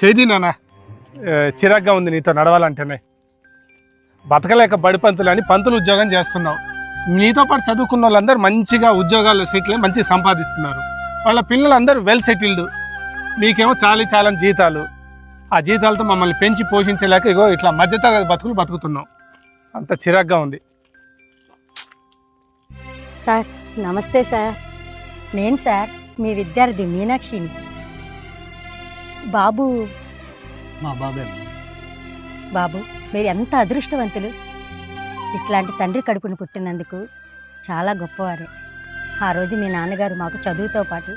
చేది నాన్న, చిరాగ్గా ఉంది నీతో నడవాలంటేనే. బతకలేక బడి పంతులు అని పంతులు ఉద్యోగం చేస్తున్నావు. నీతో పాటు చదువుకున్న వాళ్ళందరూ మంచిగా ఉద్యోగాల్లో సీట్లే మంచిగా సంపాదిస్తున్నారు. వాళ్ళ పిల్లలందరూ వెల్ సెటిల్డ్. మీకేమో చాలని జీతాలు. ఆ జీతాలతో మమ్మల్ని పెంచి పోషించలేక ఇగో ఇట్లా మధ్యతరగతి బతుకులు బతుకుతున్నాం. అంత చిరాగ్గా ఉంది. సార్ నమస్తే సార్. నేను సార్ మీ విద్యార్థి మీనాక్షిని. బాబు మా బాబే. బాబు మీరు ఎంత అదృష్టవంతులు. ఇట్లాంటి తండ్రి కడుపును పుట్టినందుకు చాలా గొప్పవారే. ఆ రోజు మీ నాన్నగారు మాకు చదువుతో పాటు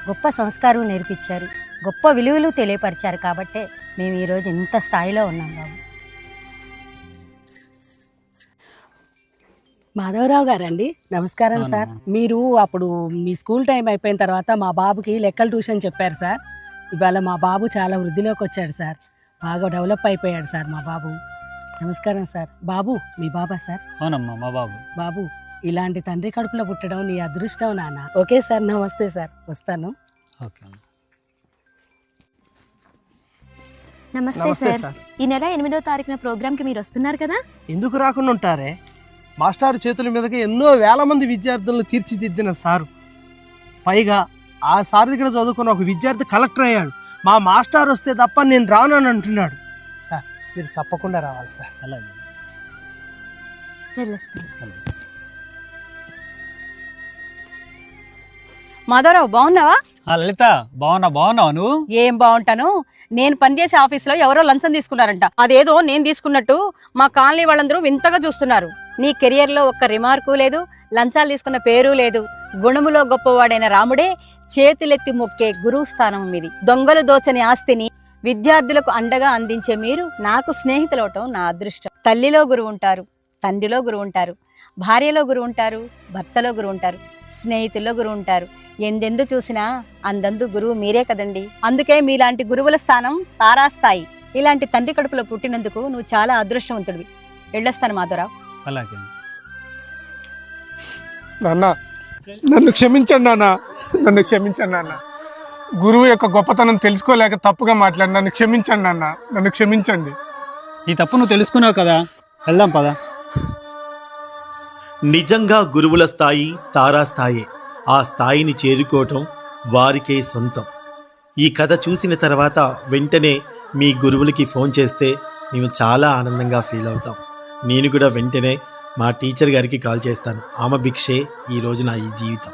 గొప్ప సంస్కారం నేర్పించారు, గొప్ప విలువలు తెలియపరిచారు. కాబట్టే మేము ఈరోజు ఇంత స్థాయిలో ఉన్నాం బాబు. మాధవరావు గారండి, నమస్కారం సార్. మీరు అప్పుడు మీ స్కూల్ టైం అయిపోయిన తర్వాత మా బాబుకి లెక్కల ట్యూషన్ చెప్పారు సార్. ఇవాళ మా బాబు చాలా వృద్ధిలోకి వచ్చాడు సార్. బాగా డెవలప్ అయిపోయాడు సార్ మా బాబు. నమస్కారం సార్. బాబు మీ బాబా సార్? అవునమ్మా మా బాబు. బాబు ఇలాంటి తండ్రి కడుపులో పుట్టడం నీ అదృష్టం నాన్న. ఓకే సార్, నమస్తే సార్, వస్తాను. ఓకే. నమస్తే సార్. ఈ నెల 8వ తారీఖున ప్రోగ్రామ్కి మీరు వస్తున్నారు కదా? ఎందుకు రాకుండా ఉంటారే? మాస్టర్ చేతుల మీదకి ఎన్నో వేల మంది విద్యార్థులను తీర్చిదిద్దిన సారు. పైగా ఆ సార్ దగ్గర చదువుకున్న ఒక విద్యార్థి కలెక్టర్ అయ్యాడు. మా మాస్టర్ వస్తే తప్ప నేను రానని అంటున్నాడు. సార్ మీరు తప్పకుండా రావాలి సార్. అలాగే. వెళ్ళొస్తాం. మాధవరావు బాగున్నావా? లలిత బాగున్నావు నువ్వు? ఏం బాగుంటాను. నేను పనిచేసే ఆఫీస్లో ఎవరో లంచం తీసుకున్నారంట. అదేదో నేను తీసుకున్నట్టు మా కాలనీ వాళ్ళందరూ వింతగా చూస్తున్నారు. నీ కెరియర్లో ఒక్క రిమార్కు లేదు, లంచాలు తీసుకున్న పేరు లేదు. గుణములో గొప్పవాడైన రాముడే చేతులెత్తి మొక్కే గురువు స్థానం మీది. దొంగలు దోచని ఆస్తిని విద్యార్థులకు అండగా అందించే మీరు నాకు స్నేహితులవటం నా అదృష్టం. తల్లిలో గురువు ఉంటారు, తండ్రిలో గురువు ఉంటారు, భార్యలో గురువు ఉంటారు, భర్తలో గురువు ఉంటారు, స్నేహితుల్లో గురువు ఉంటారు. ఎందెందు చూసినా అందందు గురువు మీరే కదండి. అందుకే మీలాంటి గురువుల స్థానం తారాస్థాయి. ఇలాంటి తండ్రి కడుపులో పుట్టినందుకు నువ్వు చాలా అదృష్టవంతుడివి. వెళ్ళొస్తాను మాధవరావు. అలాగే. నాన్న నన్ను క్షమించండి నాన్న, నన్ను క్షమించండి నాన్న. గురువు యొక్క గొప్పతనం తెలుసుకోలేక తప్పుగా మాట్లాడి నన్ను క్షమించండి నాన్న, నన్ను క్షమించండి. ఈ తప్పు నువ్వు తెలుసుకున్నావు కదా, వెళ్దాం పదా. నిజంగా గురువుల స్థాయి తారాస్థాయే. ఆ స్థాయిని చేరుకోవటం వారికే సొంతం. ఈ కథ చూసిన తర్వాత వెంటనే మీ గురువులకి ఫోన్ చేస్తే మేము చాలా ఆనందంగా ఫీల్ అవుతాం. నేను కూడా వెంటనే మా టీచర్ గారికి కాల్ చేస్తాను. ఆమె భిక్షే ఈరోజు నా ఈ జీవితం.